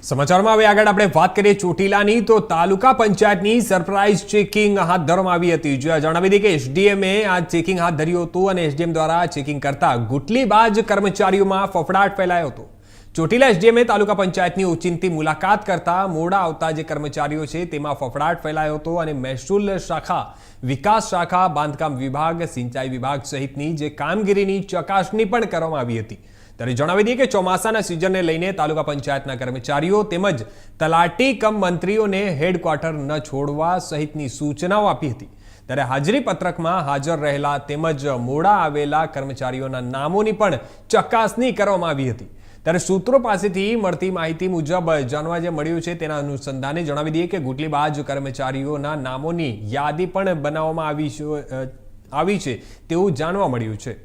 સમાચારમાં હવે આગળ આપણે વાત કરીએ ચોટીલાની તો તાલુકા પંચાયતની સરપ્રાઇઝ ચેકિંગ હાથ ધરવામાં આવી હતી। જો જણાવી દઈએ કે એસડીએમએ આ ચેકિંગ હાથ ધર્યું હતું અને એસડીએમ દ્વારા ચેકિંગ કરતા ગુટલીબાજ કર્મચારીઓમાં ફફડાટ ફેલાયો હતો। ચોટીલા એસડીએમએ તાલુકા પંચાયતની ઓચિંતી મુલાકાત કરતા મોડા આવતા જે કર્મચારીઓ છે તેમાં ફફડાટ ફેલાયો હતો અને મહેસૂલ શાખા, વિકાસ શાખા, બાંધકામ વિભાગ, સિંચાઈ વિભાગ સહિતની જે કામગીરીની ચકાસણી પણ કરવામાં આવી હતી। ત્યારે જણાવી દઈએ કે ચોમાસાના સિઝનને લઈને તાલુકા પંચાયતના કર્મચારીઓ તેમજ તલાટી કમ મંત્રીઓને હેડક્વાર્ટર ન છોડવા સહિતની સૂચનાઓ આપી હતી। ત્યારે હાજરી પત્રકમાં હાજર રહેલા તેમજ મોડા આવેલા કર્મચારીઓના નામોની પણ ચકાસણી કરવામાં આવી હતી। ત્યારે સૂત્રો પાસેથી મળતી માહિતી મુજબ જાણવા જે મળ્યું છે તેના અનુસંધાને જણાવી દઈએ કે ગુટલીબાજ કર્મચારીઓના નામોની યાદી પણ બનાવવામાં આવી છે તેવું જાણવા મળ્યું છે।